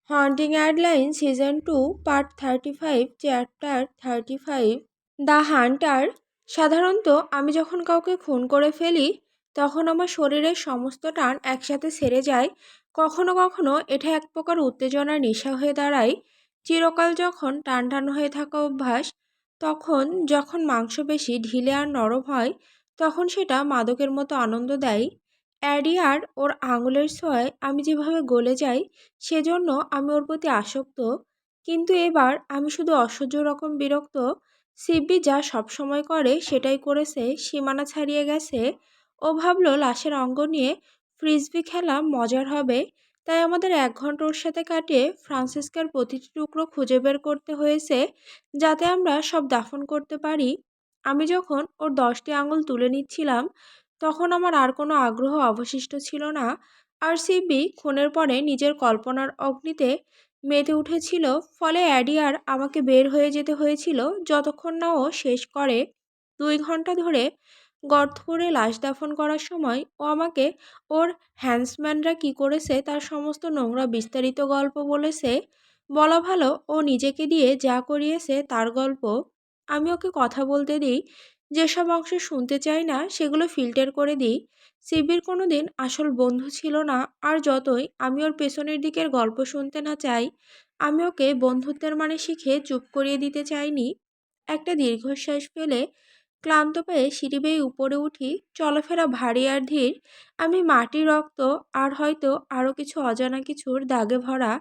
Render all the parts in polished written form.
Haunting Adeline season 2 part 35 chapter 35 the hunter. সাধারণত আমি যখন কাউকে খুন করে ফেলি তখন আমার শরীরের সমস্ত টান একসাথে সেরে যায়। কখনো কখনো এটা এক প্রকার উত্তেজনার নেশা হয়ে দাঁড়ায়। চিরকাল যখন টান টান হয়ে থাকা অভ্যাস, তখন যখন মাংসপেশি ঢিলে আর নরম হয় তখন সেটা মাদকের মতো আনন্দ দেয়। অ্যাডি আর ওর আঙুলের ছোঁয়ায় আমি যেভাবে গলে যাই সেজন্য আমি ওর প্রতি আসক্ত। কিন্তু এবার আমি শুধু অসহ্য রকম বিরক্ত। সিব্বি যা সবসময় করে সেটাই করেছে, সীমানা ছাড়িয়ে গেছে। ও ভাবলো লাশের অঙ্গ নিয়ে ফ্রিসবি খেলা মজার হবে, তাই আমাদের 1 ঘন্টা ওর সাথে কাটিয়ে ফ্রান্সিসকার প্রতিটি টুকরো খুঁজে বের করতে হয়েছে যাতে আমরা সব দাফন করতে পারি। আমি যখন ওর 10টি আঙুল তুলে নিচ্ছিলাম তখন আমার আর কোনো আগ্রহ অবশিষ্ট ছিল না। আর সিব্বি খুনের পরে নিজের কল্পনার অগ্নিতে মেতে উঠেছিল, ফলে অ্যাডি আর আমাকে বের হয়ে যেতে হয়েছিল যতক্ষণ না ও শেষ করে। 2 ঘন্টা ধরে গর্ত করে লাশ দাফন করার সময় ও আমাকে ওর হ্যান্ডসম্যানরা কি করেছে তার সমস্ত নোংরা বিস্তারিত গল্প বলেছে। বলা ভালো, ও নিজেকে দিয়ে যা করিয়েছে তার গল্প। আমি ওকে কথা বলতে দিই, যেসব অংশ শুনতে চাই না সেগুলো ফিল্টার করে দিই। সিবির কোনো দিন আসল বন্ধু ছিল না, আর যতই আমি ওর পেছনের দিকের গল্প শুনতে না চাই, আমি ওকে বন্ধুত্বের মানে শিখে চুপ করিয়ে দিতে চাইনি। একটা দীর্ঘশ্বাস ফেলে ক্লান্ত পায়ে সিঁড়ি বেয়ে উপরে উঠি। চলাফেরা ভারী আর ধীর। আমি মাটি, রক্ত আর হয়তো আরও কিছু অজানা কিছুর দাগে ভরা।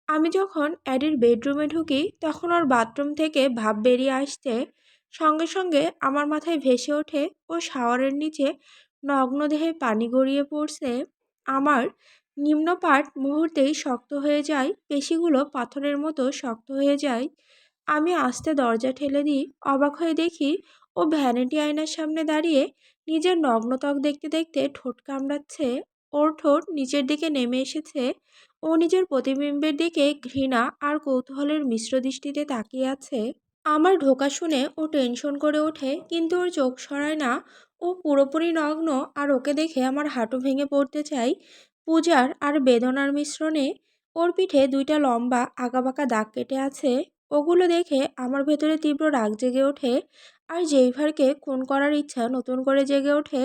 আমি যখন অ্যাডির বেডরুমে ঢুকি তখন ওর বাথরুম থেকে ভাপ বেরিয়ে আসছে। সঙ্গে সঙ্গে আমার মাথায় ভেসে ওঠে ও শাওয়ারের নিচে নগ্ন দেহে পানি গড়িয়ে পড়ছে। আমার নিম্নপাট মুহূর্তেই শক্ত হয়ে যায়, পেশিগুলো পাথরের মতো শক্ত হয়ে যায়। আমি আস্তে দরজা ঠেলে দিই। অবাক হয়ে দেখি ও ভ্যানিটি আয়নার সামনে দাঁড়িয়ে নিজের নগ্ন ত্বক দেখতে দেখতে ঠোঁট কামড়াচ্ছে। ওর ঠোঁট নিচের দিকে নেমে এসেছে। ও নিজের প্রতিবিম্বের দিকে ঘৃণা আর কৌতূহলের মিশ্র দৃষ্টিতে তাকিয়ে আছে। আমার ঢোকা শুনে ও টেনশন করে ওঠে, কিন্তু ওর চোখ সরায় না। ও পুরোপুরি নগ্ন, আর ওকে দেখে আমার হাঁটু ভেঙে পড়তে চাই। পূজার আর বেদনার মিশ্রণে ওর পিঠে 2টা লম্বা আঁকাবাঁকা দাগ কেটে আছে। ওগুলো দেখে আমার ভেতরে তীব্র রাগ জেগে ওঠে, আর জেইভারকে খুন করার ইচ্ছা নতুন করে জেগে ওঠে।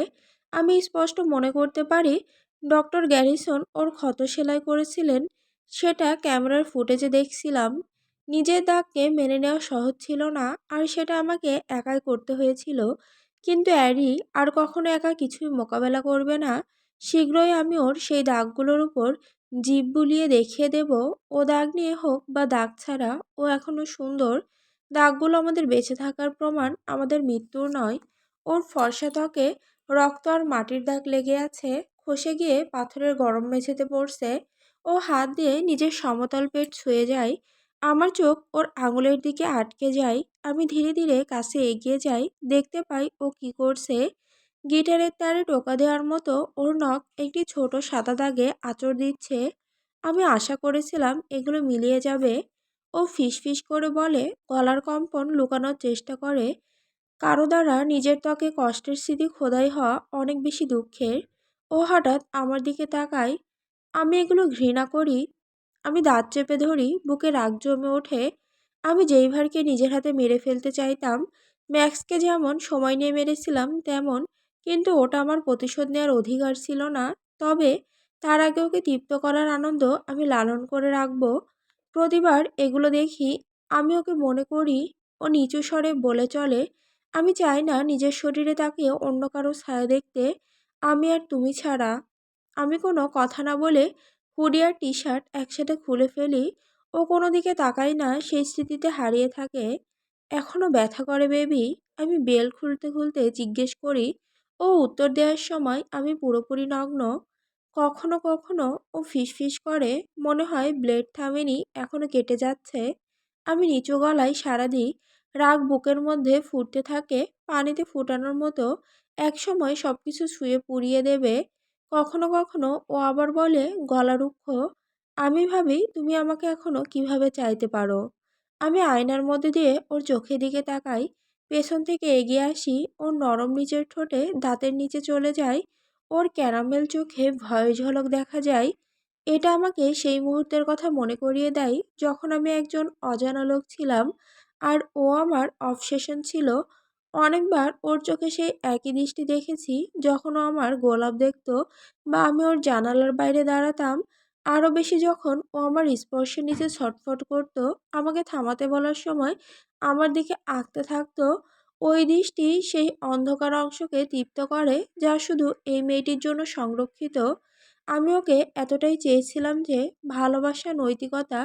আমি স্পষ্ট মনে করতে পারি ডক্টর গ্যারিসন ওর ক্ষত সেলাই করেছিলেন, সেটা ক্যামেরার ফুটেজে দেখছিলাম। নিজের দাগকে মেনে নেওয়া সহজ ছিল না, আর সেটা আমাকে একাই করতে হয়েছিল। কিন্তু অ্যারি আর কখনো একা কিছুই মোকাবেলা করবে না। শীঘ্রই আমি ওর সেই দাগগুলোর উপর জিভ বুলিয়ে দেখিয়ে দেব, ও দাগ নিয়ে হোক বা দাগ ছাড়া, ও এখনো সুন্দর। দাগগুলো আমাদের বেঁচে থাকার প্রমাণ, আমাদের মৃত্যুর নয়। ওর ফর্সা ত্বকে রক্ত আর মাটির দাগ লেগে আছে, খসে গিয়ে পাথরের গরম মেঝেতে পড়ছে। ও হাত দিয়ে নিজের সমতল পেট ছুঁয়ে যায়। আমার চোখ ওর আঙুলের দিকে আটকে যায়। আমি ধীরে ধীরে কাছে এগিয়ে যাই, দেখতে পাই ও কি করছে। গিটারের তারে টোকা দেওয়ার মতো ওর নখ একটি ছোট সাদা দাগে আঁচড় দিচ্ছে। আমি আশা করেছিলাম এগুলো মিলিয়ে যাবে। ও ফিসফিস করে বলে, গলার কম্পন লুকানোর চেষ্টা করে। কারো দ্বারা নিজের ত্বকে কষ্টের স্মৃতি খোদাই হওয়া অনেক বেশি দুঃখের। ও হঠাৎ আমার দিকে তাকায়। আমি এগুলো ঘৃণা করি। আমি দাঁত চেপে ধরি, বুকে রাগ জমে ওঠে। আমি জেইভারকে নিজের হাতে মেরে ফেলতে চাইতাম, ম্যাক্সকে যেমন সময় নিয়ে মেরেছিলাম তেমন, কিন্তু ওটা আমার প্রতিশোধ নেওয়ার অধিকার ছিল না। তবে তার আগে ওকে তৃপ্ত করার আনন্দ আমি লালন করে রাখবো। প্রতিবার এগুলো দেখি আমি ওকে মনে করি। ও নিচু স্বরে বলে চলে, আমি চাই না নিজের শরীরে তাকিয়ে অন্য কারো ছায়া দেখতে, আমি আর তুমি ছাড়া। আমি কোনো কথা না বলে হুডি আর টি শার্ট একসাথে খুলে ফেলি। ও কোনো দিকে তাকায় না, সেই স্মৃতিতে হারিয়ে থাকে। এখনো ব্যথা করে বেবি? আমি বেল খুলতে খুলতে জিজ্ঞেস করি। ও উত্তর দেওয়ার সময় আমি পুরোপুরি নগ্ন। কখনো কখনো ও ফিসফিস করে, মনে হয় ব্লেড থামেনি, এখনো কেটে যাচ্ছে। আমি নিচু গলায় সাড়া দিই। রাগ বুকের মধ্যে ফুটতে থাকে, পানিতে ফুটানোর মতো। একসময় সবকিছু ছুঁয়ে পুড়িয়ে দেবে। কখনো কখনো ও আবার বলে, গলা রুক্ষ। আমি ভাবি, তুমি আমাকে এখনো কিভাবে চাইতে পারো? আমি আয়নার মধ্যে দিয়ে ওর চোখের দিকে তাকাই। পেছন থেকে এগিয়ে আসি, ওর নরম নিচের ঠোঁটে দাঁতের নিচে চলে যায়। ওর ক্যারামেল চোখে ভয় ঝলক দেখা যায়। এটা আমাকে সেই মুহূর্তের কথা মনে করিয়ে দেয় যখন আমি একজন অজানা লোক ছিলাম আর ও আমার অবসেশন ছিল। অনেকবার ওর চোখে সেই একই দৃষ্টি দেখেছি যখন ও আমার গোলাপ দেখতো বা আমি ওর জানালার বাইরে দাঁড়াতাম। আরও বেশি যখন ও আমার স্পর্শের নিচে ছটফট করতো, আমাকে থামাতে বলার সময় আমার দিকে আঁকতে থাকতো। ওই দৃষ্টি সেই অন্ধকার অংশকে তৃপ্ত করে যা শুধু এই মেয়েটির জন্য সংরক্ষিত। আমি ওকে এতটাই চেয়েছিলাম যে ভালোবাসা, নৈতিকতা,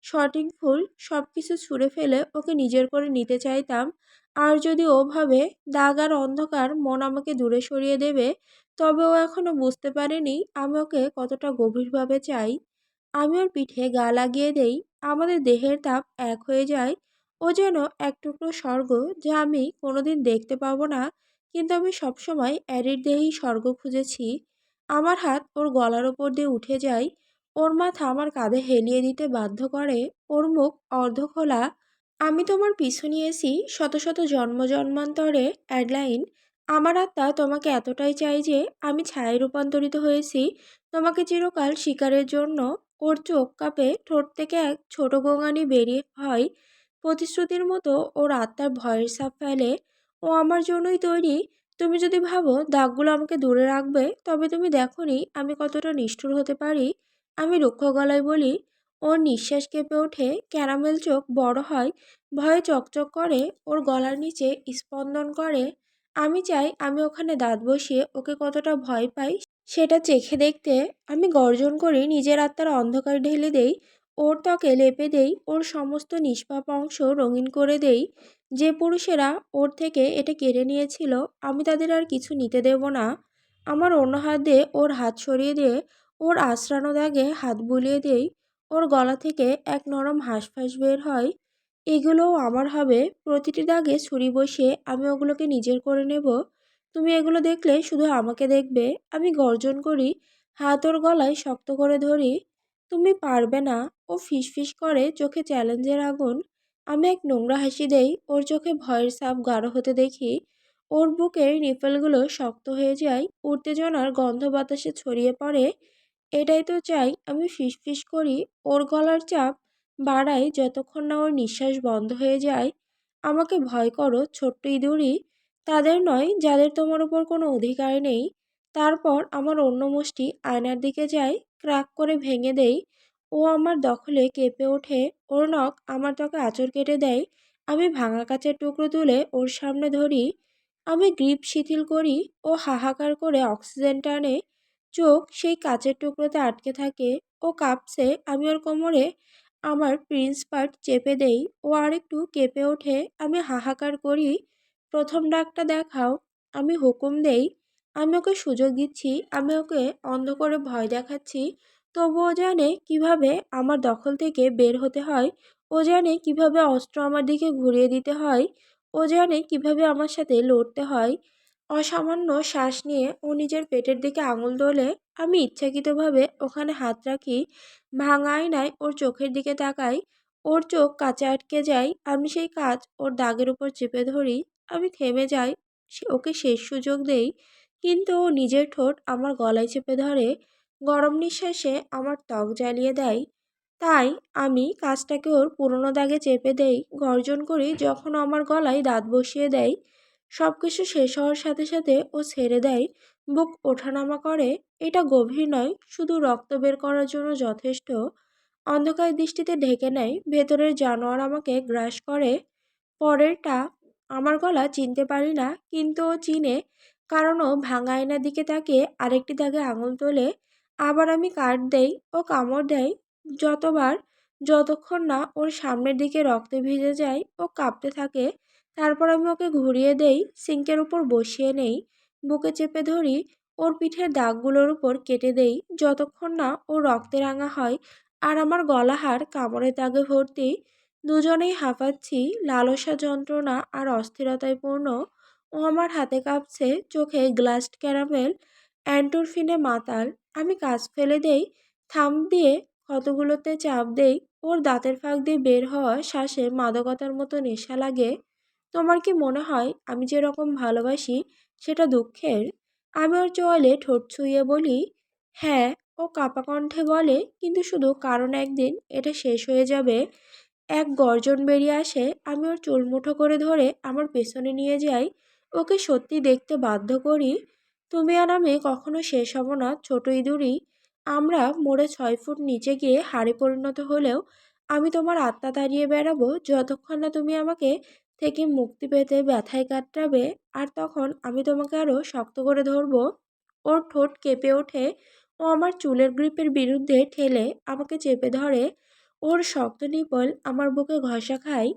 সঠিক ভুল সবকিছু ছুঁড়ে ফেলে ওকে নিজের করে নিতে চাইতাম। আর যদি ও ভাবে দাগ আর অন্ধকার মন আমাকে দূরে সরিয়ে দেবে, তবে ও এখনো বুঝতে পারেনি আমি ওকে কতটা গভীরভাবে চাই। আমি ওর পিঠে গা লাগিয়ে দেই, আমাদের দেহের তাপ এক হয়ে যায়। ও যেন এক টুকরো স্বর্গ যা আমি কোনোদিন দেখতে পাবো না, কিন্তু আমি সবসময় অ্যারির দেহেই স্বর্গ খুঁজেছি। আমার হাত ওর গলার ওপর দিয়ে উঠে যায়, ওর মাথা আমার কাঁধে হেলিয়ে দিতে বাধ্য করে, ওর মুখ অর্ধখোলা। আমি তোমার পিছু নিয়েছি শত শত জন্ম জন্মান্তরে, অ্যাডলাইন। আমার আত্মা তোমাকে এতটাই চাই যে আমি ছায়ায় রূপান্তরিত হয়েছি তোমাকে চিরকাল শিকারের জন্য। ওর চোখ কাঁপে, ঠোঁট থেকে এক ছোট গোঙানি বেরিয়ে হয় প্রতিশ্রুতির মতো। ওর আত্মার ভয়ের ছাপ ফেলে, ও আমার জন্যই তৈরি। তুমি যদি ভাবো দাগগুলো আমাকে দূরে রাখবে, তবে তুমি দেখোনি আমি কতটা নিষ্ঠুর হতে পারি। আমি রুক্ষ গলায় বলি। ওর নিঃশ্বাস কেঁপে ওঠে, ক্যারামেল চোখ বড় হয়, ভয়ে চকচক করে, ওর গলার নিচে স্পন্দন করে। আমি চাই আমি ওখানে দাঁত বসিয়ে ওকে কতটা ভয় পাই সেটা চেখে দেখতে। আমি গর্জন করি, নিজের আত্মার অন্ধকার ঢেলে দেই, ওর ত্বকে লেপে দেই, ওর সমস্ত নিষ্পাপ অংশ রঙিন করে দেই। যে পুরুষেরা ওর থেকে এটা কেড়ে নিয়েছিল, আমি তাদের আর কিছু নিতে দেব না। আমার অন্য হাত দিয়ে ওর হাত সরিয়ে দিয়ে ওর আঁচড়ানো দাগে হাত বুলিয়ে দেই। ওর গলা থেকে এক নরম হাঁসফাঁস বের হয়। এগুলোও আমার হবে। প্রতিটি দাগে ছুরি বসিয়ে আমি ওগুলোকে নিজের করে নেব। তুমি এগুলো দেখলে শুধু আমাকে দেখবে। আমি গর্জন করি, হাত ওর গলায় শক্ত করে ধরি। তুমি পারবে না। ও ফিসফিস করে, চোখে চ্যালেঞ্জের আগুন। আমি এক নোংরা হাসি দেই, ওর চোখে ভয়ের ছাপ গাঢ় হতে দেখি। ওর বুকের নিপেলগুলো শক্ত হয়ে যায়, উত্তেজনার গন্ধ বাতাসে ছড়িয়ে পড়ে। এটাই তো চাই, আমি ফিসফিস করি। ওর গলার চাপ বাড়াই যতক্ষণ না ওর নিঃশ্বাস বন্ধ হয়ে যায়। আমাকে ভয় করো ছোট্ট ইঁদুরই, তাদের নয় যাদের তোমার উপর কোনো অধিকার নেই। তারপর আমার অন্য মুষ্টি আয়নার দিকে যায়, ক্র্যাক করে ভেঙে দেই। ও আমার দখলে কেঁপে ওঠে, ওর নখ আমার ত্বকে আঁচড় কেটে দেয়। আমি ভাঙা কাচের টুকরো তুলে ওর সামনে ধরি। আমি গ্রিপ শিথিল করি। ও হাহাকার করে অক্সিজেন টানে, চোখ সেই কাচের টুকরোতে আটকে থাকে। ও কাঁপছে। আমি ওর কোমরে আমার প্রিন্স পার্ট চেপে দেই। ও আরেকটু কেঁপে ওঠে। আমি হাহাকার করি, প্রথম ডাকটা দেখাও। আমি হুকুম দেই। আমি ওকে সুযোগ দিচ্ছি, আমি ওকে অন্ধ করে ভয় দেখাচ্ছি। তবুও জানে কিভাবে আমার দখল থেকে বের হতে হয়। ও জানে কিভাবে অস্ত্র আমার দিকে ঘুরিয়ে দিতে হয়। ও জানে কিভাবে আমার সাথে লড়তে হয়। অসামান্য শ্বাস নিয়ে ও নিজের পেটের দিকে আঙুল তোলে। আমি ইচ্ছাকৃতভাবে ওখানে হাত রাখি। ভাঙা আয়নায় ওর চোখের দিকে তাকাই। ওর চোখ কাচে আটকে যায়। আমি সেই কাচ ওর দাগের উপর চেপে ধরি। আমি থেমে যাই, ওকে শেষ সুযোগ দেই, কিন্তু ও নিজের ঠোঁট আমার গলায় চেপে ধরে, গরম নিঃশ্বাসে আমার ত্বক জ্বালিয়ে দেয়। তাই আমি কাজটাকে ওর পুরোনো দাগে চেপে দেই, গর্জন করি যখন ও আমার গলায় দাঁত বসিয়ে দেয়। সবকিছু শেষ হওয়ার সাথে সাথে ও ছেড়ে দেয়, বুক ওঠানামা করে। এটা গভীর নয়, শুধু রক্ত বের করার জন্য যথেষ্ট। অন্ধকার দৃষ্টিতে ঢেকে নেয়, ভেতরের জানোয়ার আমাকে গ্রাস করে। পরেরটা আমার গলা চিনতে পারি না, কিন্তু ও চিনে, কারণ ও ভাঙা আয়নার দিকে তাকিয়ে আরেকটি দাগে আঙুল তোলে। আবার আমি কাট দেই, ও কামড় দেয়। যতবার, যতক্ষণ না ওর সামনের দিকে রক্তে ভিজে যায়, ও কাঁপতে থাকে। তারপর আমি ওকে ঘুরিয়ে দেই, সিঙ্কের উপর বসিয়ে নেই, বুকে চেপে ধরি, ওর পিঠের দাগগুলোর উপর কেটে দেই যতক্ষণ না ও রক্তে রাঙা হয় আর আমার গলাহার কামড়ের দাগে ভর্তি। দুজনেই হাঁপাচ্ছি, লালসা, যন্ত্রণা আর অস্থিরতায় পূর্ণ। ও আমার হাতে কাঁপছে, চোখে গ্লাসড ক্যারামেল, অ্যান্টোরফিনে মাতাল। আমি কাজ ফেলে দেই, থাম দিয়ে ক্ষতগুলোতে চাপ দেই। ওর দাঁতের ফাঁক দিয়ে বের হওয়া শ্বাসে মাদকতার মতো নেশা লাগে। তোমার কি মনে হয় আমি যেরকম ভালোবাসি সেটা দুঃখের? আমি ওর চোয়ালে ঠোঁট ছুঁয়ে বলি, হ্যাঁ, ও কাঁপা কণ্ঠে বলে, কিন্তু শুধু কারণ একদিন এটা শেষ হয়ে যাবে। এক গর্জন বেরিয়ে আসে। আমি ওর চুল মুঠো করে ধরে আমার পেছনে নিয়ে যাই, ওকে সত্যি দেখতে বাধ্য করি। তুমি আর আমি কখনো শেষ হব না, ছোট ইঁদুরই। আমরা মোড়ে 6 ফুট নিচে গিয়ে হাড়ে পরিণত হলেও আমি তোমার আত্মা তাড়িয়ে বেড়াবো যতক্ষণ না তুমি আমাকে থেকে মুক্তি পেতে ব্যথায় কাটাবে। আর তখন আমি তোমাকে আরো শক্ত করে ধরবো। ওর ঠোঁট কেঁপে ওঠে। ও আমার চুলের গ্রিপের বিরুদ্ধে ঠেলে আমাকে চেপে ধরে। ওর শক্ত নিপল আমার বুকে ঘষা খায়।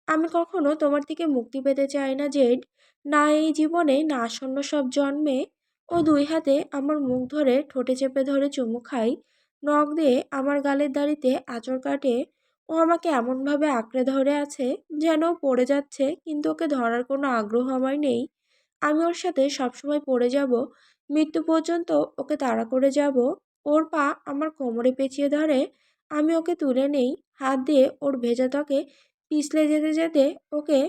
আমি কখনো তোমার থেকে মুক্তি পেতে চাই না, জেড। না এই জীবনে, না আসন্ন সব জন্মে। ও 2 হাতে আমার মুখ ধরে ঠোঁটে চেপে ধরে চুমু খায়। নখ দিয়ে আমার গালের দাড়িতে আঁচড় কাটে। ও আমাকে এমনভাবে আঁকড়ে ধরে আছে যেন ও পড়ে যাচ্ছে, কিন্তু ওকে ধরার কোনো আগ্রহ আমার নেই। আমি ওর সাথে সবসময় পড়ে যাব, মৃত্যু পর্যন্ত ওকে তাড়া করে যাব। ওর পা আমার কোমরে পেঁচিয়ে ধরে। আমি ওকে তুলে নেই, হাত দিয়ে ওর ভেজা ত্বকে পিছলে যেতে যেতে ওকে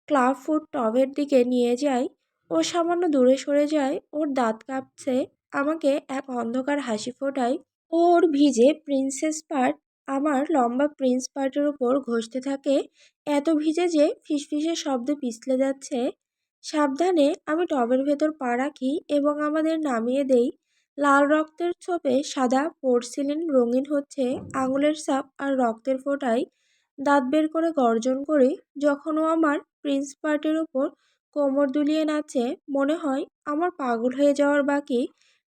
ক্লাব ফুড টবের দিকে নিয়ে যাই। ও সামান্য দূরে সরে যায়। ওর দাঁত কাঁপছে, আমাকে এক অন্ধকার হাসি ফোটায়। ওর ভিজে প্রিন্সেস পার্ট আমার লম্বা প্রিন্স পার্টের উপর ঘষতে থাকে, এত ভিজে যে ফিসফিসে শব্দে পিছলে যাচ্ছে। সাবধানে আমি টবের ভেতর পা রাখি এবং আমাদের নামিয়ে দেই। লাল রক্তের ছোপে সাদা পোর্সিলিন রঙিন হচ্ছে আঙুলের ছাপ আর রক্তের ফোঁটায়। দাঁত বের করে গর্জন করি যখন ও আমার প্রিন্স পার্টের উপর কোমর দুলিয়ে নাচে। মনে হয় আমার পাগল হয়ে যাওয়ার বাকি,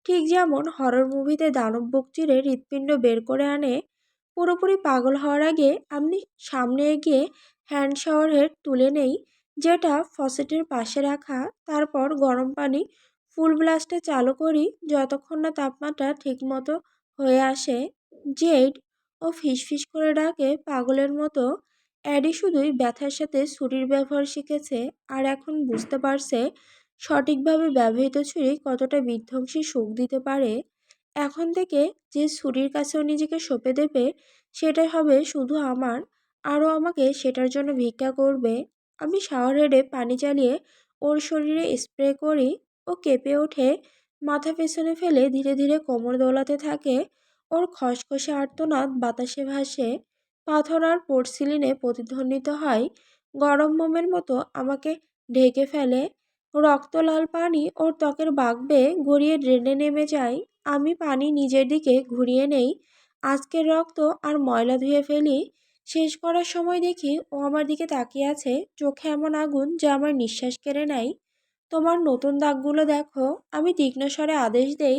ঠিক যেমন হরর মুভিতে দানব বুক চিরে হৃৎপিণ্ড বের করে আনে। পুরোপুরি পাগল হওয়ার আগে আমি সামনে এগিয়ে হ্যান্ড শাওয়ার হেড তুলে নেই, যেটা ফসেটের পাশে রাখা। তারপর গরম পানি ফুল ব্লাস্টে চালু করি যতক্ষণ না তাপমাত্রা ঠিকমতো হয়ে আসে। জেড, ও ফিসফিস করে ডাকে পাগলের মতো। অ্যাডি শুধুই ব্যথার সাথে ছুরির ব্যবহার শিখেছে, আর এখন বুঝতে পারছে সঠিকভাবে ব্যবহৃত ছুরি কতটা বিধ্বংসী সুখ দিতে পারে। এখন থেকে যে ছুরির কাছেও নিজেকে সঁপে দেবে সেটা হবে শুধু আমার, আরও আমাকে সেটার জন্য ভিক্ষা করবে। আমি শাওয়ার হেডে পানি চালিয়ে ওর শরীরে স্প্রে করি। ও কেঁপে ওঠে, মাথা পেছনে ফেলে ধীরে ধীরে কোমর দোলাতে থাকে। ওর খসখসে আর্তনাদ বাতাসে ভাসে, পাথর আর পোর্সিলিনে প্রতিধ্বনিত হয়, গরম মোমের মতো আমাকে ঢেকে ফেলে। রক্ত লাল পানি ওর ত্বকের বাঁক বেয়ে গড়িয়ে ড্রেনে নেমে যায়। আমি পানি নিজের দিকে ঘুরিয়ে নেই, আজকের রক্ত আর ময়লা ধুয়ে ফেলি। শেষ করার সময় দেখি ও আমার দিকে তাকিয়ে আছে, চোখে এমন আগুন যা আমার নিঃশ্বাস কেড়ে নেয়। তোমার নতুন দাগগুলো দেখো, আমি তীক্ষ্ণ স্বরে আদেশ দেই।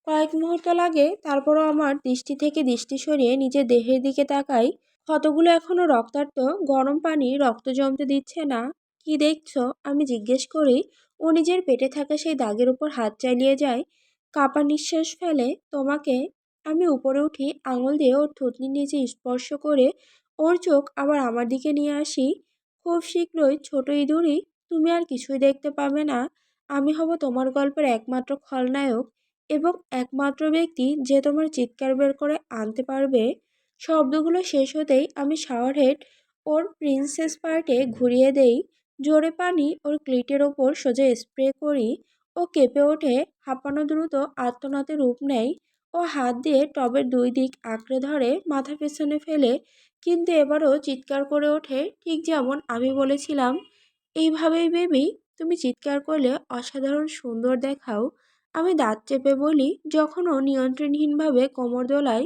কয়েক মুহূর্ত লাগে, তারপরও আমার দৃষ্টি থেকে দৃষ্টি সরিয়ে নিজের দেহের দিকে তাকাই। ক্ষতগুলো এখনো রক্তাক্ত, গরম পানি রক্ত জমতে দিচ্ছে না। কি দেখছো? আমি জিজ্ঞেস করি। ও নিজের পেটে থাকা সেই দাগের উপর হাত চালিয়ে যায়, কাপা নিঃশ্বাস ফেলে। তোমাকে। আমি উপরে উঠি, আঙুল দিয়ে ওর থুতনির নিচে স্পর্শ করে ওর চোখ আবার আমার দিকে নিয়ে আসি। খুব শীঘ্রই ছোট ইঁদুরই, তুমি আর কিছুই দেখতে পাবে না। আমি হব তোমার গল্পের একমাত্র খলনায়ক এবং একমাত্র ব্যক্তি যে তোমার চিৎকার বের করে আনতে পারবে। শব্দগুলো শেষ হতেই আমি শাওয়ার হেড ওর প্রিন্সেস পার্টে ঘুরিয়ে দেই, জোরে পানি ওর ক্লিটের ওপর সোজা স্প্রে করি। ও কেঁপে ওঠে, হাঁপানো দ্রুত আর্তনাদে রূপ নেয়। ও হাত দিয়ে টবের 2 দিক আঁকড়ে ধরে, মাথা পেছনে ফেলে, কিন্তু এবারও চিৎকার করে ওঠে ঠিক যেমন আমি বলেছিলাম। এইভাবেই বেবি, তুমি চিৎকার করলে অসাধারণ সুন্দর দেখাও। আমি দাঁত চেপে বলি যখন ও নিয়ন্ত্রণহীনভাবে কোমর দোলায়।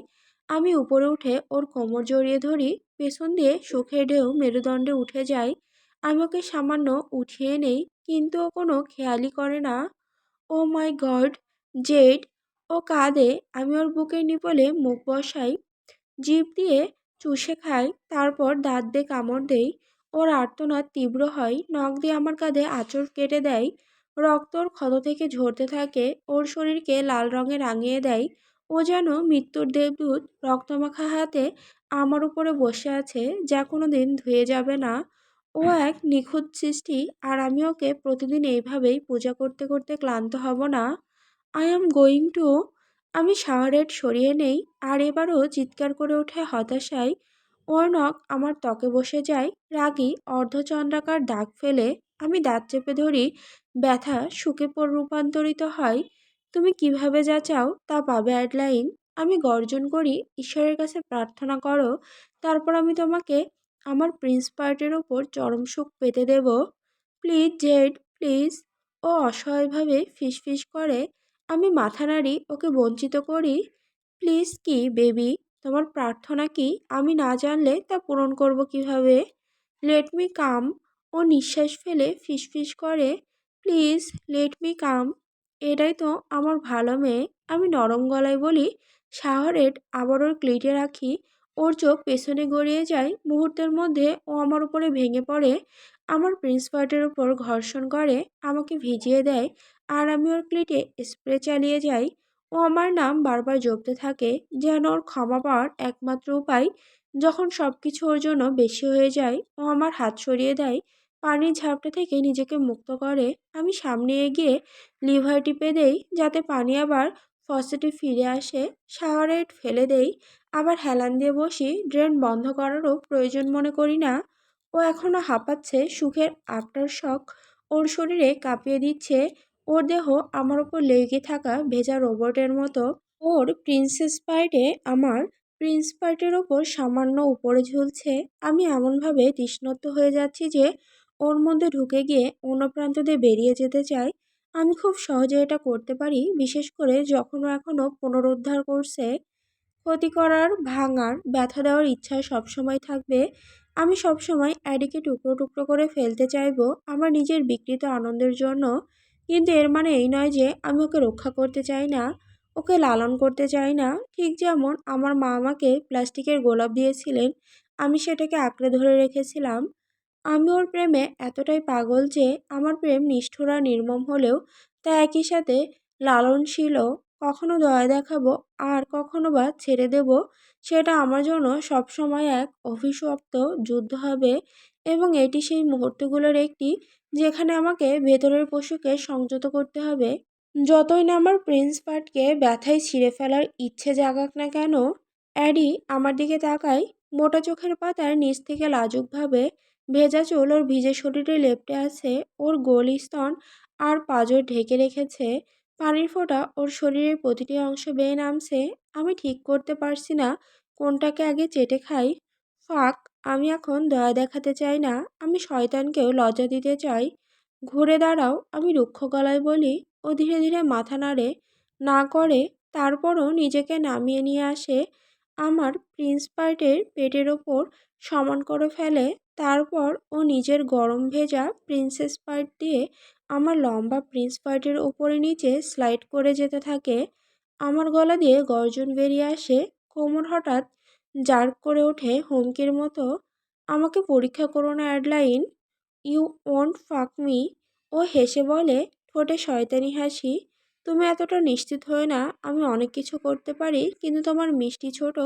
আমি উপরে উঠে ওর কোমর জড়িয়ে ধরি, পেছন দিয়ে সুখের ঢেউ মেরুদণ্ডে উঠে যায়। আমি ওকে সামান্য উঠিয়ে নেই, কিন্তু ও কোনো খেয়ালই করে না। ও মাই গড, জেড! ও কাঁদে। আমি ওর বুকের নিপলে মুখ বসাই, জিভ দিয়ে চুষে খাই, তারপর দাঁত দিয়ে কামড় দেই। ওর আর্তনাদ তীব্র হয়, নখ দিয়ে আমার কাঁধে আঁচড় কেটে দেয়। রক্ত ওর ক্ষত থেকে ঝরতে থাকে, ওর শরীরকে লাল রঙে রাঙিয়ে দেয়। ও যেন মৃত্যুর দেবদূত, রক্তমাখা হাতে আমার উপরে বসে আছে, যা কোনো দিন ধুয়ে যাবে না। ও এক নিখুঁত সৃষ্টি, আর আমি ওকে প্রতিদিন এইভাবেই পূজা করতে করতে ক্লান্ত হব না। I am going to. আমি শাওয়ারের সরিয়ে নেই, আর এবারও চিৎকার করে ওঠে হতাশায়। ওর নখ আমার ত্বকে বসে যায়, রাগী অর্ধচন্দ্রাকার দাগ ফেলে। আমি দাঁত চেপে ধরি, ব্যথা সুখে রূপান্তরিত হয়। তুমি কিভাবে যা চাও তা পাবে, অ্যাডলাইন। আমি গর্জন করি, ঈশ্বরের কাছে প্রার্থনা করো, তারপর আমি তোমাকে আমার প্রিন্স পার্টের ওপর চরম সুখ পেতে দেব। Please Zade, please. ও অসহায়ভাবে ফিসফিস করে। আমি মাথা নাড়ি, ওকে বঞ্চিত করি। প্লিজ কি বেবি? তোমার প্রার্থনা কি? আমি না জানলে তা পূরণ করব কিভাবে? Let me come. ও নিঃশ্বাস ফেলে ফিসফিস করে, প্লিজ লেট মি কাম। এটাই তো আমার ভালো মেয়ে। আমি নরম গলায় বলি, শাহরেড আবার ওর ক্লিটে রাখি। ওর চোখ পেছনে গড়িয়ে যায়। মুহূর্তের মধ্যে ও আমার উপরে ভেঙে পড়ে, আমার প্রিন্স পার্টের উপর ঘর্ষণ করে, আমাকে ভিজিয়ে দেয়, আর আমি ওর ক্লিটে স্প্রে চালিয়ে যাই। ও আমার নাম বারবার জপতে থাকে, যেন ওর ক্ষমা পাওয়ার একমাত্র উপায়। যখন সব কিছু ওর জন্য বেশি হয়ে যায়, ও আমার হাত সরিয়ে দেয়, পানির ঝাপটা থেকে নিজেকে মুক্ত করে। আমি সামনে এগিয়ে লিভার টিপে দেই, যাতে পানি আবার ফসেটে ফিরে আসে। শাওয়ারে ফেলে দেই, আবার হেলান দিয়ে বসি। ড্রেন বন্ধ করারও প্রয়োজন মনে করি না। ও এখনো হাঁপাচ্ছে, সুখের আফটার শক ওর শরীরে কাঁপিয়ে দিচ্ছে। ওর দেহ আমার ওপর লেগে থাকা ভেজা রোবটের মতো। ওর প্রিন্সেস পার্টে আমার প্রিন্স পার্টের ওপর সামান্য উপরে ঝুলছে। আমি এমনভাবে তৃষ্ণার্ত হয়ে যাচ্ছি যে ওর মধ্যে ঢুকে গিয়ে অন্য প্রান্ত দিয়ে বেরিয়ে যেতে চাই। আমি খুব সহজে এটা করতে পারি, বিশেষ করে যখন ও এখনও পুনরুদ্ধার করছে। ক্ষতি করার, ভাঙার, ব্যথা দেওয়ার ইচ্ছা সবসময় থাকবে। আমি সবসময় অ্যাডিকে টুকরো টুকরো করে ফেলতে চাইবো আমার নিজের বিকৃত আনন্দের জন্য। কিন্তু এর মানে এই নয় যে আমি ওকে রক্ষা করতে চাই না, ওকে লালন করতে চাই না। ঠিক যেমন আমার মা আমাকে প্লাস্টিকের গোলাপ দিয়েছিলেন, আমি সেটাকে আঁকড়ে ধরে রেখেছিলাম। আমি ওর প্রেমে এতটাই পাগল যে আমার প্রেম নিষ্ঠুর আর নির্মম হলেও তা একই সাথে লালনশীলও। কখনো দয়া দেখাবো, আর কখনো বা ছেড়ে দেব, সেটা আমার জন্য সবসময় এক অভিশপ্ত যুদ্ধ হবে। এবং এটি সেই মুহূর্তগুলোর একটি, যেখানে আমাকে ভেতরের পশুকে সংযত করতে হবে। যতই না আমার প্রিন্স পার্টকে ব্যথায় ছিঁড়ে ফেলার ইচ্ছে জাগাক না কেন। অ্যাডি আমার দিকে তাকায়, মোটা চোখের পাতার নিচ থেকে লাজুকভাবে ভেজা চুল ওর ভিজে শরীরে লেপ্টে আছে। ওর গোল স্তন আর পাঁজর ঢেকে রেখেছে। পানির ফোঁটা ওর শরীরের প্রতিটি অংশ বেয়ে নামছে। আমি ঠিক করতে পারছি না কোনটাকে আগে চেটে খাই। ফাক। আমি এখন দয়া দেখাতে চাই না, আমি শয়তানকেও লজ্জা দিতে চাই। ঘুরে দাঁড়াও, আমি রুক্ষ গলায় বলি। ও ধীরে ধীরে মাথা নাড়ে, না করে। তারপরও নিজেকে নামিয়ে নিয়ে আসে, আমার প্রিন্স পার্টের পেটের ওপর সমান করে ফেলে। তারপর ও নিজের গরম ভেজা প্রিন্সেস পার্ট দিয়ে আমার লম্বা প্রিন্স পার্টের উপরে নিচে স্লাইড করে যেতে থাকে। আমার গলা দিয়ে গর্জন বেরিয়ে আসে, কোমর হঠাৎ জার্ক করে ওঠে হুমকির মতো। আমাকে পরীক্ষা করো না অ্যাডলাইন, ইউ ওয়ন্ট ফাক মি। ও হেসে বলে, ঠোঁটে শয়তানি হাসি। তুমি এতটা নিশ্চিত হয়ে না, আমি অনেক কিছু করতে পারি, কিন্তু তোমার মিষ্টি ছোট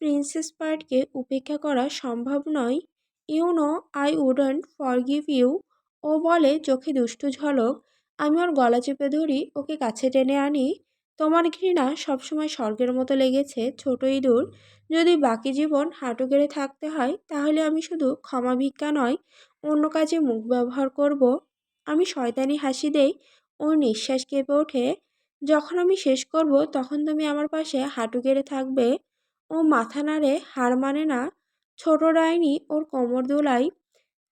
প্রিন্সেস পার্টকে উপেক্ষা করা সম্ভব নয়। You know I wouldn't forgive you. ও বলে, চোখে দুষ্টু ঝলক। আমি ওর গলা চেপে ধরি, ওকে কাছে টেনে আনি। তোমার ঘৃণা সবসময় স্বর্গের মতো লেগেছে, ছোট ইঁদুর। যদি বাকি জীবন হাঁটু গেড়ে থাকতে হয়, তাহলে আমি শুধু ক্ষমা ভিক্ষা নয়, অন্য কাজে মুখ ব্যবহার করব। আমি শয়তানি হাসি দেই। ওর নিঃশ্বাস কেঁপে ওঠে। যখন আমি শেষ করব, তখন তুমি আমার পাশে হাঁটু গেড়ে থাকবে। ও মাথা নাড়ে, হার মানে না। ছোট ডাইনি ওর কোমর দোলায়,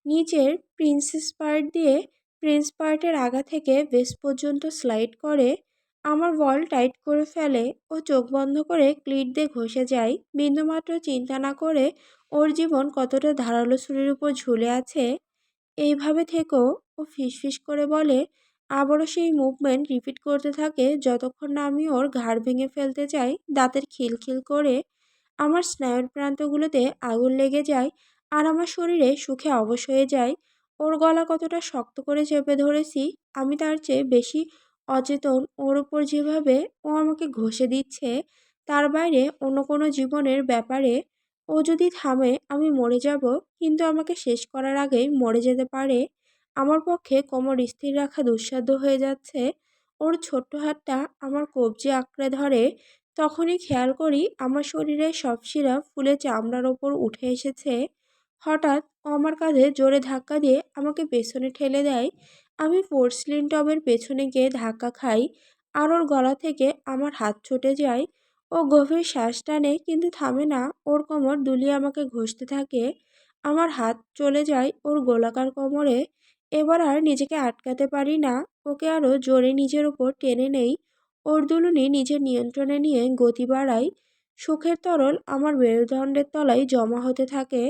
নিচের প্রিন্সেস পার্ট দিয়ে প্রিন্স পার্টের আগা থেকে বেস পর্যন্ত স্লাইড করে, আমার বল টাইট করে ফেলে। ও চোখ বন্ধ করে ক্লিট দিয়ে ঘষে যায়, বিন্দুমাত্র চিন্তা না করে ওর জীবন কতটা ধারালো ছুরির উপর ঝুলে আছে। এইভাবে থেকেও, ও ফিসফিস করে বলে। আবারও সেই মুভমেন্ট রিপিট করতে থাকে, যতক্ষণ না আমি ওর ঘাড় ভেঙে ফেলতে চাই, দাঁতের খিলখিল করে। আমার স্নায়ুর প্রান্তগুলোতে আগুন লেগে যায়, আর আমার শরীরে সুখে অবশ হয়ে যায়। ওর গলা কতটা শক্ত করে চেপে ধরেছি, আমি তার চেয়ে বেশি অচেতন। ওর উপর যেভাবে ও আমাকে ঘষে দিচ্ছে, তার বাইরে অন্য কোনো জীবনের ব্যাপারে। ও যদি থামে, আমি মরে যাব, কিন্তু আমাকে শেষ করার আগেই মরে যেতে পারে। আমার পক্ষে কোমর স্থির রাখা দুঃসাধ্য হয়ে যাচ্ছে। ওর ছোট্ট হাতটা আমার কবজি আঁকড়ে ধরে। তখনই খেয়াল করি আমার শরীরে সব শিরা ফুলে চামড়ার ওপর উঠে এসেছে। হঠাৎ ও আমার কাঁধে জোরে ধাক্কা দিয়ে আমাকে পেছনে ঠেলে দেয়। আমি পোর্সলিন টবের পেছনে গিয়ে ধাক্কা খাই, আর ওর গলা থেকে আমার হাত ছুটে যায়। ও গভীর শ্বাস টানে কিন্তু থামে না। ওর কোমর দুলিয়ে আমাকে ঘষতে থাকে। আমার হাত চলে যায় ওর গোলাকার কোমরে। এবার আর নিজেকে আটকাতে পারি না। ওকে আরো জোরে নিজের উপর টেনে নেই। ওর দুলুনি নিজের নিয়ন্ত্রণে নিয়ে গতি বাড়াই। সুখের তরল আমার মেরুদণ্ডের তলায় জমা হতে থাকে।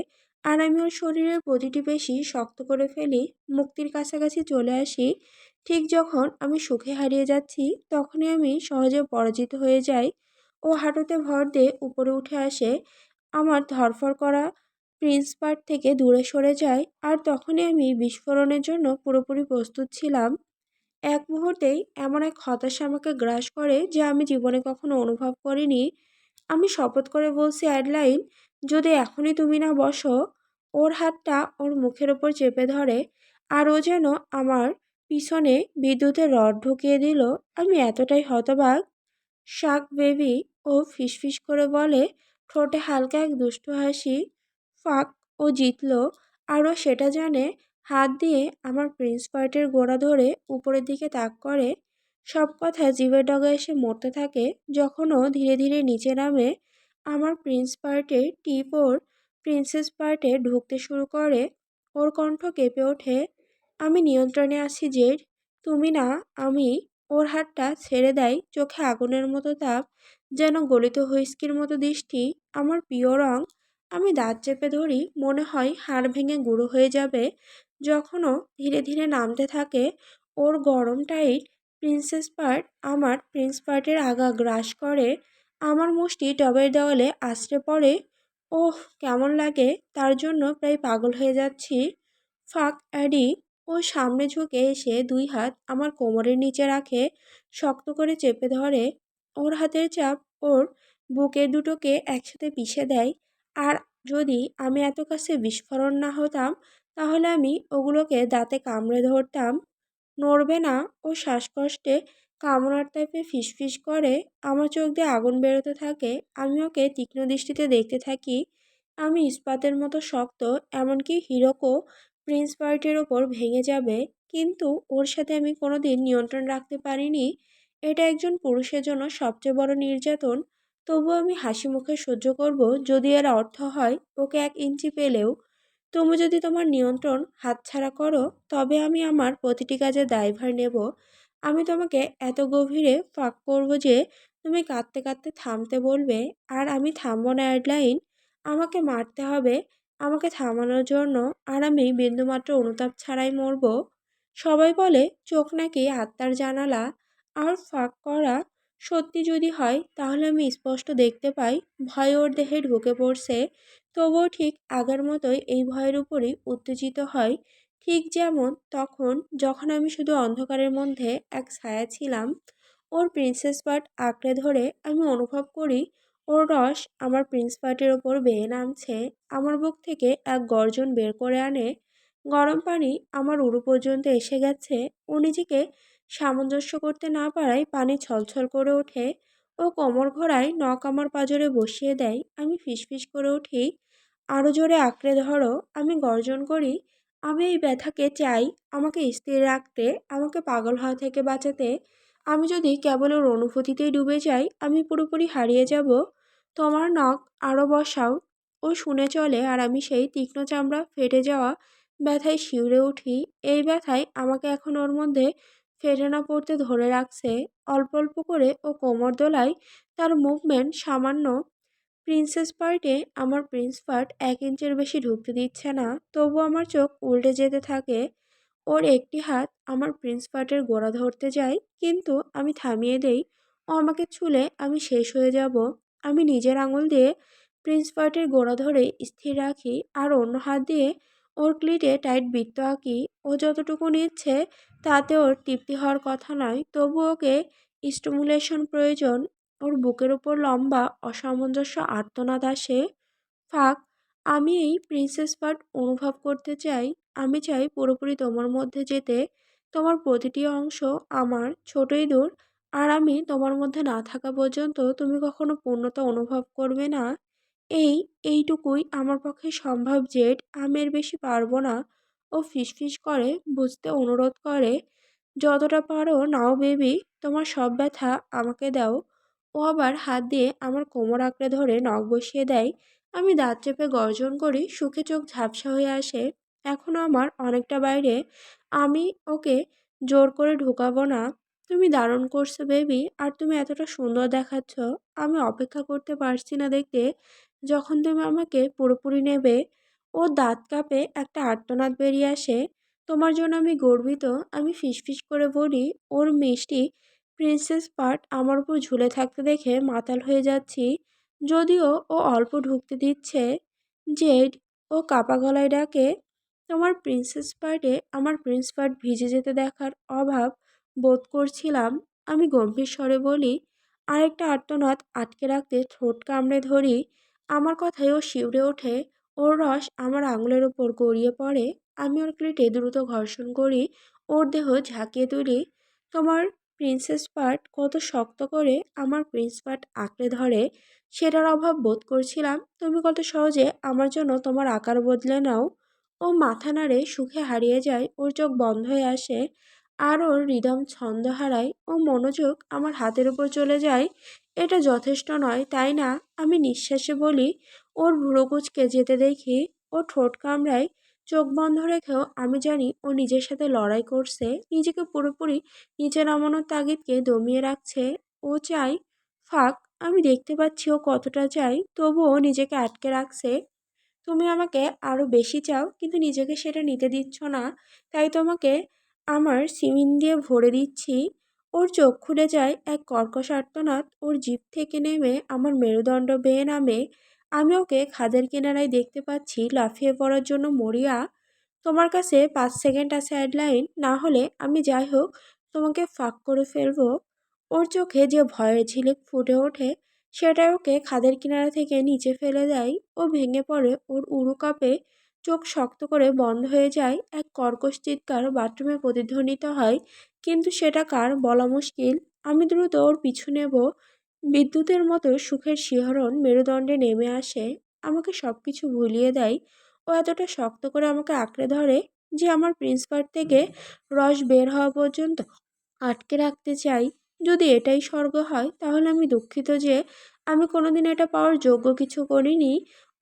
আর আমি ওর শরীরের প্রতিটি পেশি শক্ত করে ফেলি। মুক্তির কাছাকাছি চলে আসি। ঠিক যখন আমি সুখে হারিয়ে যাচ্ছি, তখনই আমি সহজে পরাজিত হয়ে যাই। ও হাঁটুতে ভর দিয়ে উপরে উঠে আসে। আমার ধড়ফড় করা প্রিন্স পার্ট থেকে দূরে সরে যায়। আর তখনই আমি বিস্ফোরণের জন্য পুরোপুরি প্রস্তুত ছিলাম। এক মুহূর্তেই এমন এক হতাশা আমাকে গ্রাস করে যা আমি জীবনে কখনো অনুভব করিনি। আমি শপথ করে বলছি, অ্যাডলাইন, যদি এখনই তুমি না বসো। ওর হাতটা ওর মুখের ওপর চেপে ধরে। আর ও যেন আমার পিছনে বিদ্যুতের রড ঢুকিয়ে দিল। আমি এতটাই হতবাক। শাক বেবি, ও ফিসফিস করে বলে, ঠোঁটে হালকা এক দুষ্টু হাসি। ফাক, ও জিতলো। আরও সেটা জানে। হাত দিয়ে আমার প্রিন্স পার্টের গোড়া ধরে উপরের দিকে তাক করে। সব কথা জিভের ডগা এসে মরতে থাকে। যখন ও ধীরে ধীরে নিচে নামে, আমার প্রিন্স পার্টের টিপ ওর প্রিন্সেস পার্টে ঢুকতে শুরু করে। ওর কণ্ঠ কেঁপে ওঠে। আমি নিয়ন্ত্রণে আছি জেড, তুমি না, আমি। ওর হাতটা ছেড়ে দেয়। চোখে আগুনের মতো তাপ, যেন গলিত হুইস্কির মতো দৃষ্টি। আমার প্রিয় রং। আমি দাঁত চেপে ধরি, মনে হয় হাড় ভেঙে গুঁড়ো হয়ে যাবে। যখনও ধীরে ধীরে নামতে থাকে, ওর গরম টাইট প্রিন্সেস পার্ট আমার প্রিন্স পার্টের আগা গ্রাস করে। আমার মুষ্টি টবের দেওয়ালে আছড়ে পড়ে। ওহ, কেমন লাগে! তার জন্য প্রায় পাগল হয়ে যাচ্ছি। ফাক অ্যাডি। ও সামনে ঝুঁকে এসে দুই হাত আমার কোমরের নিচে রাখে, শক্ত করে চেপে ধরে। ওর হাতের চাপ ওর বুকের দুটোকে একসাথে পিষে দেয়। আর যদি আমি এত কাছে বিস্ফোরণ না হতাম, তাহলে আমি ওগুলোকে দাঁতে কামড়ে ধরতাম। নড়বে না। ও শ্বাসকষ্টে কামড়ার টাইপে ফিসফিস করে। আমার চোখ দিয়ে আগুন বেরোতে থাকে। আমি ওকে তীক্ষ্ণ দৃষ্টিতে দেখতে থাকি। আমি ইস্পাতের মতো শক্ত, এমনকি হিরোকও প্রিন্স পার্টির ওপর ভেঙে যাবে। কিন্তু ওর সাথে আমি কোনোদিন নিয়ন্ত্রণ রাখতে পারিনি। এটা একজন পুরুষের জন্য সবচেয়ে বড় নির্যাতন। তবু আমি হাসি মুখে সহ্য করব, যদি এর অর্থ হয় ওকে 1 ইঞ্চি পেলেও। তুমি যদি তোমার নিয়ন্ত্রণ হাতছাড়া করো, তবে আমি আমার প্রতিটি কাজের দায়ভার নেব। আমি তোমাকে এত গভীরে ফাঁক করব যে তুমি কাঁদতে কাঁদতে থামতে বলবে। আর আমি থামবো না, অ্যাডলাইন। আমাকে মারতে হবে আমাকে থামানোর জন্য। আর আমি বিন্দুমাত্র অনুতাপ ছাড়াই মরব। সবাই বলে চোখ নাকি আত্মার জানালা। আর ফাঁক করা সত্যি যদি হয়, তাহলে আমি স্পষ্ট দেখতে পাই ভয় ওর দেহে ঢুকে পড়ছে। তবুও ঠিক আগের মতোই এই ভয়ের উপরই উত্তেজিত হয়। ঠিক যেমন তখন, যখন আমি শুধু অন্ধকারের মধ্যে এক ছায়া ছিলাম। ওর প্রিন্সেস পার্ট আঁকড়ে ধরে আমি অনুভব করি ওর রস আমার প্রিন্স পার্টের ওপর বেয়ে নামছে। আমার বুক থেকে এক গর্জন বের করে আনে। গরম পানি আমার উরু পর্যন্ত এসে গেছে। ও নিজেকে সামঞ্জস্য করতে না পারায় পানি ছলছল করে ওঠে। ও কোমর ঘোড়ায় নখ আমার পাঁজরে বসিয়ে দেয়। আমি ফিসফিস করে উঠি, আরও জোরে আঁকড়ে ধরো। আমি গর্জন করি, আমি এই ব্যথাকে চাই। আমাকে স্থির রাখতে, আমাকে পাগল হওয়া থেকে বাঁচাতে। আমি যদি কেবল ওর অনুভূতিতেই ডুবে যাই, আমি পুরোপুরি হারিয়ে যাব। তোমার নখ আরও বসাও। ও শুনে চলে। আর আমি সেই তীক্ষ্ণ চামড়া ফেটে যাওয়া ব্যথায় শিউরে উঠি। এই ব্যথায় আমাকে এখন ওর মধ্যে ফেটে না পড়তে ধরে রাখছে। অল্প অল্প করে ও কোমর দোলায়। তার মুভমেন্ট সামান্য। প্রিন্সেস পার্টে আমার প্রিন্স পার্ট 1 ইঞ্চের বেশি ঢুকতে দিচ্ছে না। তবু আমার চোখ উল্টে যেতে থাকে। ওর একটি হাত আমার প্রিন্স পার্টের গোড়া ধরতে যায়, কিন্তু আমি থামিয়ে দেই। ও আমাকে ছুলে আমি শেষ হয়ে যাব। আমি নিজের আঙুল দিয়ে প্রিন্স পার্টের গোড়া ধরে স্থির রাখি। আর অন্য হাত দিয়ে ওর ক্লিটে টাইট বৃত্ত আঁকি। ও যতটুকু নিচ্ছে তাতে ওর তৃপ্তি হওয়ার কথা নয়। তবু ওকে স্টিমুলেশন প্রয়োজন। ওর বুকের উপর লম্বা অসামঞ্জস্য আর্তনাদ আসে। ফাক, আমি এই প্রিন্সেস পার্ট অনুভব করতে চাই। আমি চাই পুরোপুরি তোমার মধ্যে যেতে। তোমার প্রতিটি অংশ আমার ছোট ইঁদুর। আর আমি তোমার মধ্যে না থাকা পর্যন্ত তুমি কখনো পূর্ণতা অনুভব করবে না। এই এইটুকুই আমার পক্ষে সম্ভব জেড। আমি এর বেশি পারবো না। ও ফিসফিস করে, বুঝতে অনুরোধ করে, যতটা পারো নাও বেবি, তোমার সব ব্যথা আমাকে দাও। ও আবার হাত দিয়ে আমার কোমর আঁকড়ে ধরে নখ বসিয়ে দেয়। আমি দাঁত চেপে গর্জন করি, সুখে চোখ ঝাপসা হয়ে আসে। এখনো আমার অনেকটা বাইরে। আমি ওকে জোর করে ঢুকাবো না। তুমি দারুণ করছো বেবি, আর তুমি এতটা সুন্দর দেখাচ্ছ। আমি অপেক্ষা করতে পারছি না দেখতে যখন তুমি আমাকে পুরোপুরি নেবে। ও দাঁত কাঁপে একটা আর্তনাদ বেরিয়ে আসে। তোমার জন্য আমি গর্বিত। আমি ফিসফিস করে বলি। ওর মিষ্টি প্রিন্সেস পার্ট আমার উপর ঝুলে থাকতে দেখে মাতাল হয়ে যাচ্ছি। যদিও ও অল্প ঢুকতে দিচ্ছে। জেড, ও কাপা গলায় ডাকে, তোমার প্রিন্সেস পার্টে আমার প্রিন্স পার্ট ভিজে যেতে দেখার অভাব বোধ করছিলাম। আমি গম্ভীর স্বরে বলি। আরেকটা আর্তনাদ আটকে রাখতে ঠোঁট কামড়ে ধরি। আমার কথায় ও শিউরে ওঠে। ওর রস আমার আঙুলের ওপর গড়িয়ে পড়ে। আমি ওর ক্লিটে দ্রুত ঘর্ষণ করি, ওর দেহ ঝাঁকিয়ে তুলি। তোমার প্রিন্সেস পার্ট কত শক্ত করে আমার প্রিন্স পার্ট আঁকড়ে ধরে সেটার অভাব বোধ করছিলাম। তুমি কত সহজে আমার জন্য তোমার আকার বদলে নাও। ও মাথা নাড়ে, সুখে হারিয়ে যায়। ওর চোখ বন্ধ হয়ে আসে আর ওর রিদম ছন্দ হারায়। ও মনোযোগ আমার হাতের উপর চলে যায়। এটা যথেষ্ট নয়, তাই না? আমি নিঃশ্বাসে বলি। ওর ভুরু কুঁচকে যেতে দেখি। ও ঠোঁট কামড়ায়। চোখ বন্ধ রেখেও আমি জানি ও নিজের সাথে লড়াই করছে, নিজেকে পুরোপুরি নিচে নামানোর তাগিদকে দমিয়ে রাখছে। ও চাই ফাঁক। আমি দেখতে পাচ্ছি ও কতটা চাই, তবুও নিজেকে আটকে রাখছে। তুমি আমাকে আরো বেশি চাও, কিন্তু নিজেকে সেটা নিতে দিচ্ছ না। তাই তোমাকে আমার সিমিন দিয়ে ভরে দিচ্ছি। ওর চোখ খুলে যায় এক কর্কশ আর্তনাদ। ওর জিভ থেকে নেমে আমার মেরুদণ্ড বেয়ে নামে। আমি ওকে খাদের কিনারায় দেখতে পাচ্ছি, লাফিয়ে পড়ার জন্য মরিয়া। তোমার কাছে 5 সেকেন্ড আছে অ্যাডলাইন, না হলে আমি যাই হোক তোমাকে ফাঁক করে ফেলবো। ওর চোখে যে ভয়ের ঝিলিক ফুটে ওঠে সেটাই ওকে খাদের কিনারা থেকে নিচে ফেলে দেয়। ও ভেঙে পড়ে, ওর উরু কাঁপে, চোখ শক্ত করে বন্ধ হয়ে যায়। এক কর্কশ চিৎকার বাথরুমে প্রতিধ্বনিত হয়, কিন্তু সেটা কার বলা মুশকিল। আমি দ্রুত ওর পিছু নেব। বিদ্যুতের মতো সুখের শিহরণ মেরুদণ্ডে নেমে আসে, আমাকে সবকিছু ভুলিয়ে দেয়। ও এতটা শক্ত করে আমাকে আঁকড়ে ধরে যে আমার প্রিন্স পার্ট থেকে রস বের হওয়া পর্যন্ত আটকে রাখতে চাই। যদি এটাই স্বর্গ হয় তাহলে আমি দুঃখিত যে আমি কোনোদিন এটা পাওয়ার যোগ্য কিছু করিনি।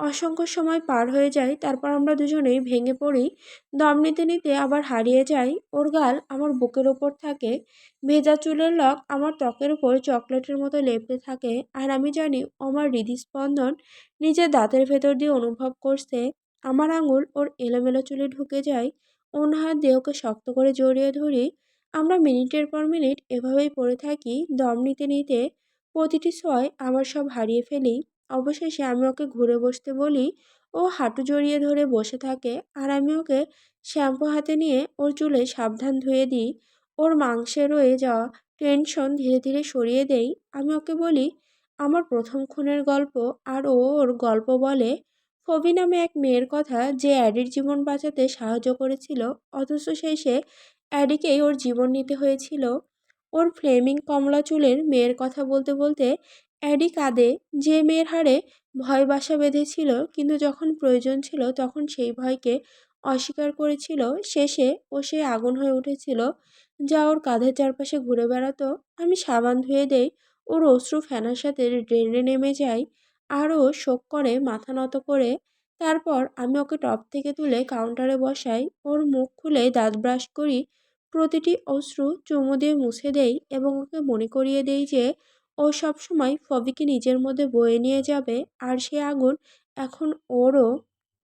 অসংখ্য সময় পার হয়ে যায়, তারপর আমরা দুজনেই ভেঙে পড়ি। দম নিতে নিতে আবার হারিয়ে যাই। ওর গাল আমার বুকের ওপর থাকে, ভেজা চুলের লক আমার ত্বকের উপর চকলেটের মতো লেপতে থাকে। আর আমি জানি ও আমার হৃদস্পন্দন নিজের দাঁতের ভেতর দিয়ে অনুভব করছে। আমার আঙুল ওর এলোমেলো চুলে ঢুকে যায়। অন্য হাত দিয়ে ওকে শক্ত করে জড়িয়ে ধরি। আমরা মিনিটের পর মিনিট এভাবেই পড়ে থাকি, দম নিতে নিতে। প্রতিটি ছোঁয়ায় আমার সব হারিয়ে ফেলি। অবশেষে আমি ওকে ঘুরে বসতে বলি। ও হাঁটু জড়িয়ে ধরে বসে থাকে আর আমি ওকে শ্যাম্পু হাতে নিয়ে ওর চুলে সাবধান ধুয়ে দিই। ওর মাংসে রয়ে যাওয়া টেনশন ধীরে ধীরে সরিয়ে দেই। আমি ওকে বলি আমার প্রথম খুনের গল্প, আর ও ওর গল্প বলে। ফবি নামে এক মেয়ের কথা, যে অ্যাডির জীবন বাঁচাতে সাহায্য করেছিল, অথচ শেষে অ্যাডিকেই ওর জীবন নিতে হয়েছিল। ওর ফ্লেমিং কমলা চুলের মেয়ের কথা বলতে বলতে অ্যাডি কাঁদে, যে মেয়ের হাড়ে ভয় বাসা বেঁধেছিল, কিন্তু যখন প্রয়োজন ছিল তখন সেই ভয়কে অস্বীকার করেছিল। শেষে ও সে আগুন হয়ে উঠেছিল যা ওর কাঁধের চারপাশে ঘুরে বেড়াতো। আমি সাবান ধুয়ে দেই, ওর অশ্রু ফেনার সাথে ড্রেনে নেমে যায়, আর ও শোক করে মাথা নত করে। তারপর আমি ওকে টপ থেকে তুলে কাউন্টারে বসাই, ওর মুখ খুলে দাঁত ব্রাশ করি, প্রতিটি অশ্রু চুমু দিয়ে মুছে দেই এবং ওকে মনে করিয়ে দেই যে ও সবসময় ফবিকে নিজের মধ্যে বয়ে নিয়ে যাবে, আর সে আগুন এখন ওরও।